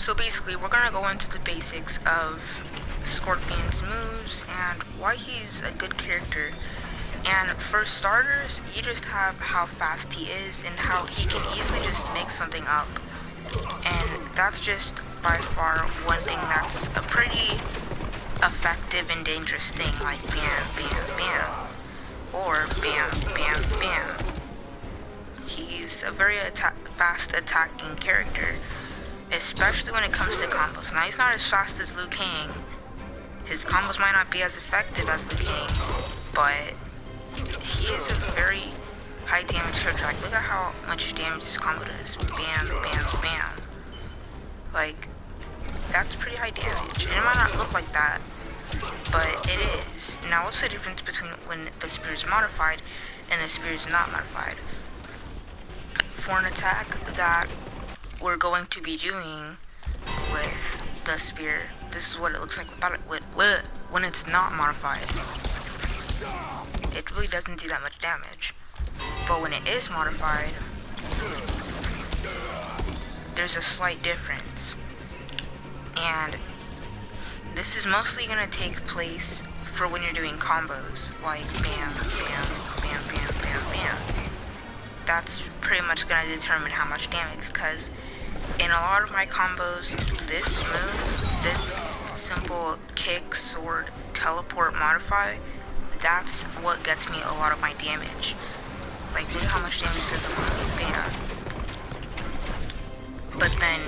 So basically, we're gonna go into the basics of Scorpion's moves and why he's a good character. And for starters, you just have how fast he is and how he can easily just mix something up. And that's just by far one thing that's a pretty effective and dangerous thing, like bam, bam, bam, or bam, bam, bam. He's a very fast attacking character, especially when it comes to combos. Now, he's not as fast as Liu Kang. His combos might not be as effective as Liu Kang, but he is a very high damage character. Like, look at how much damage this combo does. Bam, bam, bam. Like, that's pretty high damage. And it might not look like that, but it is. Now, what's the difference between when the spear is modified and the spear is not modified? For an attack that we're going to be doing with the spear, this is what it looks like without it, when it's not modified. It really doesn't do that much damage. But when it is modified, there's a slight difference. And this is mostly going to take place for when you're doing combos, like bam, bam, bam, bam, bam, bam. That's pretty much going to determine how much damage, because in a lot of my combos, this move, this simple kick, sword, teleport, modify, that's what gets me a lot of my damage. Like, look at how much damage does a move, bam. But then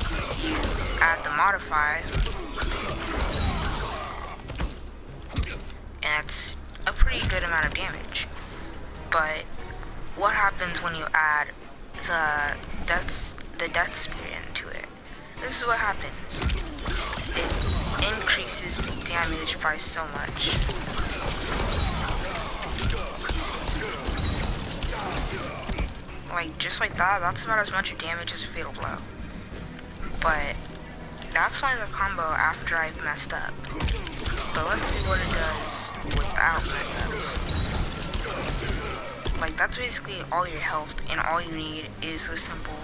you add the modify, and it's a pretty good amount of damage. But what happens when you add the death spear into it? This is what happens. It increases damage by so much. Like, just like that, that's about as much damage as a fatal blow. But that's only the combo after I've messed up. But let's see what it does without mess ups. Like, that's basically all your health, and all you need is a simple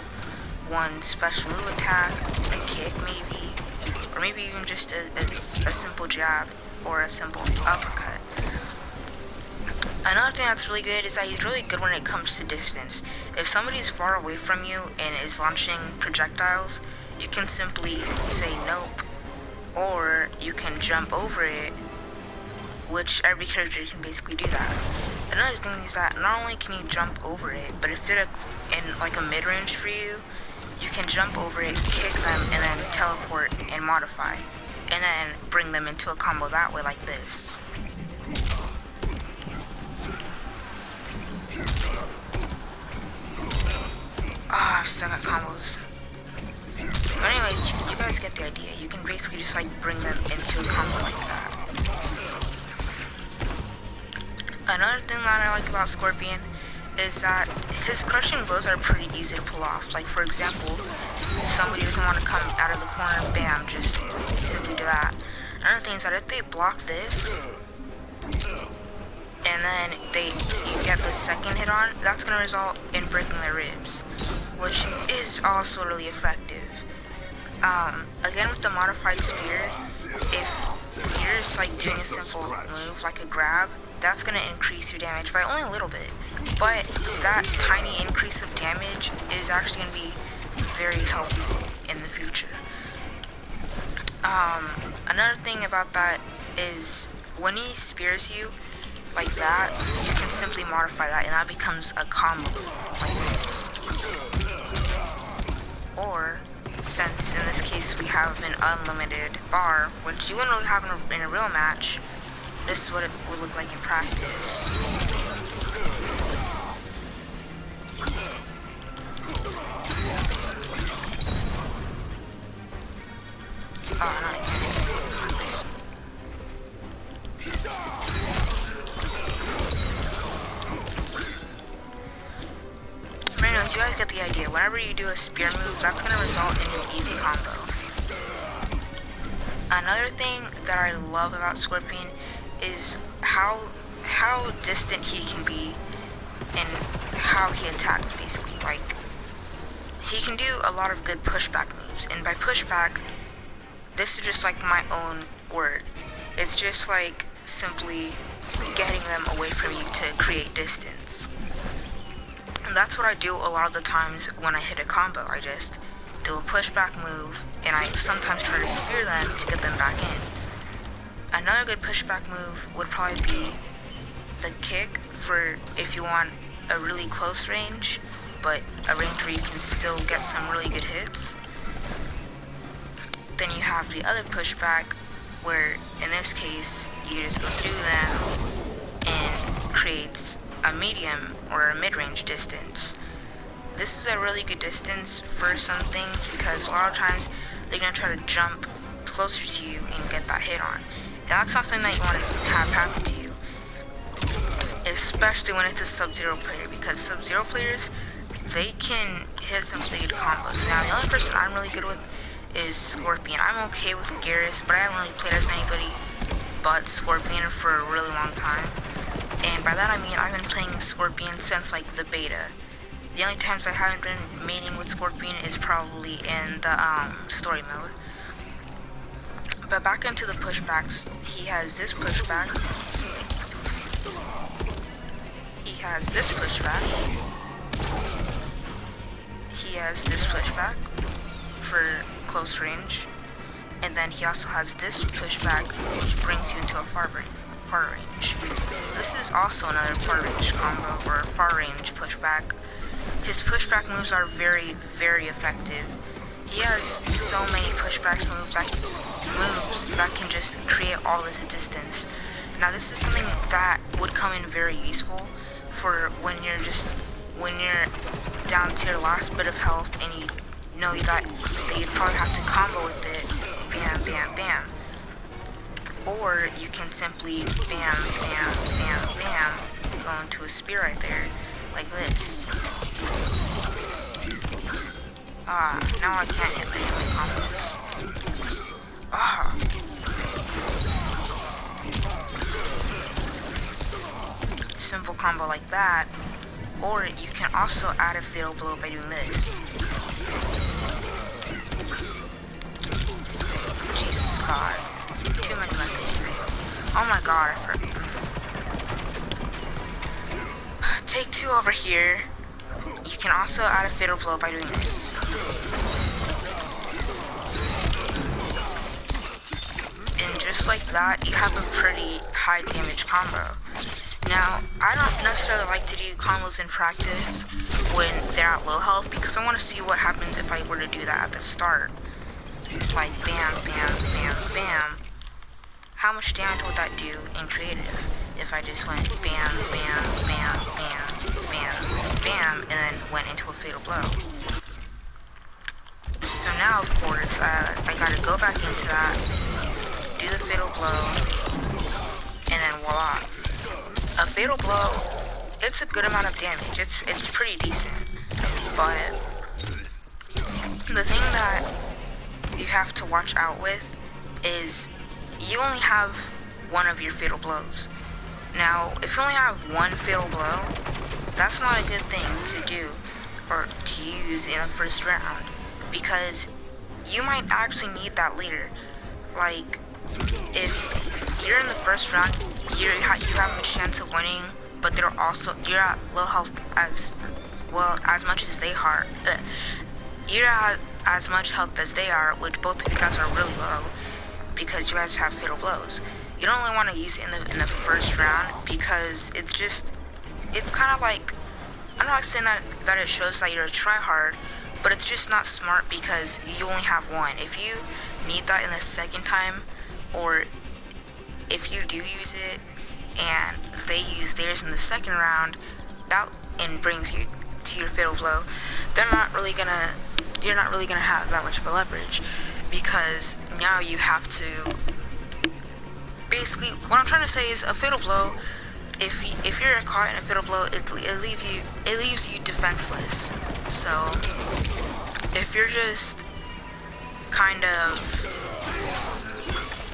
one special move attack, a kick maybe, or maybe even just a simple jab or a simple uppercut. Another thing that's really good is that he's really good when it comes to distance. If somebody's far away from you and is launching projectiles, you can simply say nope, or you can jump over it, which every character can basically do that. Another thing is that not only can you jump over it, but if they're in like a mid-range for you, you can jump over it, kick them, and then teleport and modify, and then bring them into a combo that way, like this. Ah, I've stuck at combos. But anyways, you guys get the idea. You can basically just like bring them into a combo like that. Another thing that I like about Scorpion is that his crushing blows are pretty easy to pull off. Like, for example, if somebody doesn't want to come out of the corner, bam, just simply do that. Another thing is that if they block this, and then you get the second hit on, that's going to result in breaking their ribs, which is also really effective. Again, with the modified spear, if you're just like doing a simple move like a grab, that's going to increase your damage by only a little bit, but that tiny increase of damage is actually going to be very helpful in the future. Another thing about that is when he spears you like that, you can simply modify that and that becomes a combo like this. Or, since in this case we have an unlimited bar, which you wouldn't really have in a real match, this is what it would look like in practice. Oh, not again. Please. But anyways, you guys get the idea. Whenever you do a spear move, that's going to result in an easy combo. Another thing that I love about Scorpion is how distant he can be and how he attacks, basically. Like, he can do a lot of good pushback moves, and by pushback, this is just like my own word. It's just like simply getting them away from you to create distance. And that's what I do a lot of the times when I hit a combo. I just do a pushback move, and I sometimes try to spear them to get them back in. Another good pushback move would probably be the kick for if you want a really close range, but a range where you can still get some really good hits. Then you have the other pushback, where in this case you just go through them and creates a medium or a mid-range distance. This is a really good distance for some things because a lot of times they're going to try to jump closer to you and get that hit on. And that's not something that you want to have happen to you, especially when it's a Sub-Zero player, because Sub-Zero players, they can hit some really good combos. Now, the only person I'm really good with is Scorpion. I'm okay with Garrus, but I haven't really played as anybody but Scorpion for a really long time. And by that I mean I've been playing Scorpion since like the beta. The only times I haven't been mating with Scorpion is probably in the story mode. But back into the pushbacks, he has this pushback. He has this pushback. He has this pushback for close range, and then he also has this pushback, which brings you into a far range. This is also another far range combo, or far range pushback. His pushback moves are very, very effective. He has so many pushbacks moves that can just create all this distance. Now this is something that would come in very useful for when you're down to your last bit of health and you know that you'd probably have to combo with it, bam, bam, bam. Or you can simply bam, bam, bam, bam, go into a spear right there, like this. Now I can't hit any of my combos. Simple combo like that. Or you can also add a fatal blow by doing this. Jesus God. Too many messages. Oh my God, Take two over here. You can also add a fatal blow by doing this. And just like that, you have a pretty high damage combo. Now, I don't necessarily like to do combos in practice when they're at low health because I want to see what happens if I were to do that at the start. Like bam, bam, bam, bam. How much damage would that do in creative if I just went bam, bam, bam, bam, bam, bam, and then went into a fatal blow? So now, of course, I gotta go back into that, do the fatal blow, and then voila. A fatal blow, it's a good amount of damage. It's pretty decent. But the thing that you have to watch out with is you only have one of your fatal blows. Now, if you only have one fatal blow, that's not a good thing to do or to use in the first round, because you might actually need that later. Like, if you're in the first round, you have a chance of winning, but you're at low health as much as they are. You're at as much health as they are, which both of you guys are really low because you guys have fatal blows. You don't really want to use it in the first round because it's kind of like, I'm not saying that it shows that you're a tryhard, but it's just not smart because you only have one. If you need that in the second time, or if you do use it and they use theirs in the second round, that and brings you to your fatal blow, you're not really gonna have that much of a leverage, because now you have to basically, what I'm trying to say is a fatal blow, if you're caught in a fatal blow, it leaves you defenseless. So if you're just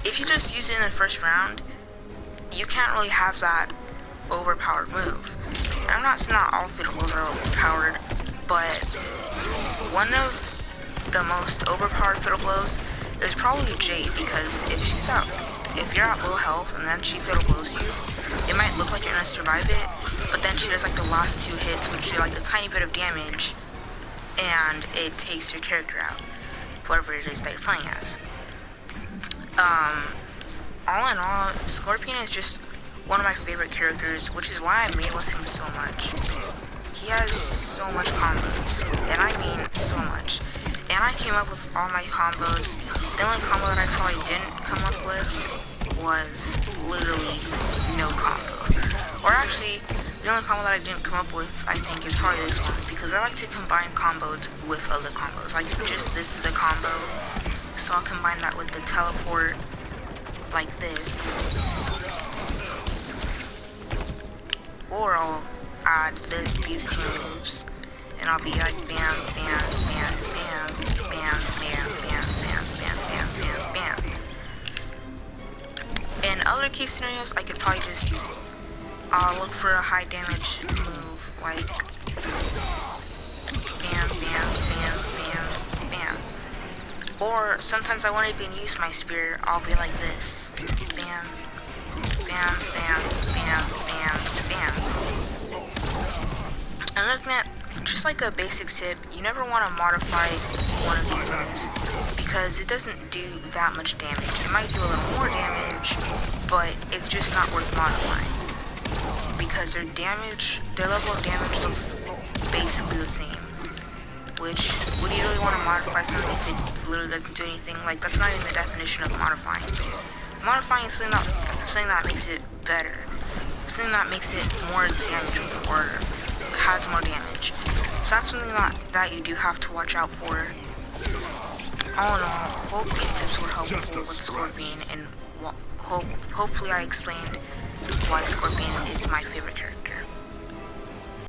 if you just use it in the first round, you can't really have that overpowered move. I'm not saying that all fatal blows are overpowered, but one of the most overpowered fatal blows is probably Jade, because if you're at low health and then she fatal blows you, it might look like you're gonna survive it, but then she does like the last 2 hits, which do like a tiny bit of damage, and it takes your character out, whatever it is that you're playing as. All in all, Scorpion is just one of my favorite characters, which is why I made with him so much. He has so much combos, and I mean so much. And I came up with all my combos. The only combo that I probably didn't come up with was literally no combo. Or actually, the only combo that I didn't come up with, I think, is probably this one, because I like to combine combos with other combos. Like, just this is a combo, so I'll combine that with the teleport, like this. Or I'll add these 2 moves, and I'll be like bam, bam, bam, bam, bam, bam, bam, bam, bam, bam, bam, bam. In other case scenarios, I could probably just look for a high damage move, like bam, bam, bam, bam, bam. Or sometimes I won't even use my spear. I'll be like this, bam, bam, bam, bam, bam, bam. Another thing that, just like a basic tip, you never want to modify one of these moves, because it doesn't do that much damage. It might do a little more damage, but it's just not worth modifying, because their level of damage looks basically the same. Which, would you really want to modify something if it literally doesn't do anything? Like, that's not even the definition of modifying. Modifying is something that makes it better, something that makes it more damaging, or has more damage. So that's something that you do have to watch out for. All in all, hope these tips were helpful with Scorpion, and hopefully I explained why Scorpion is my favorite character.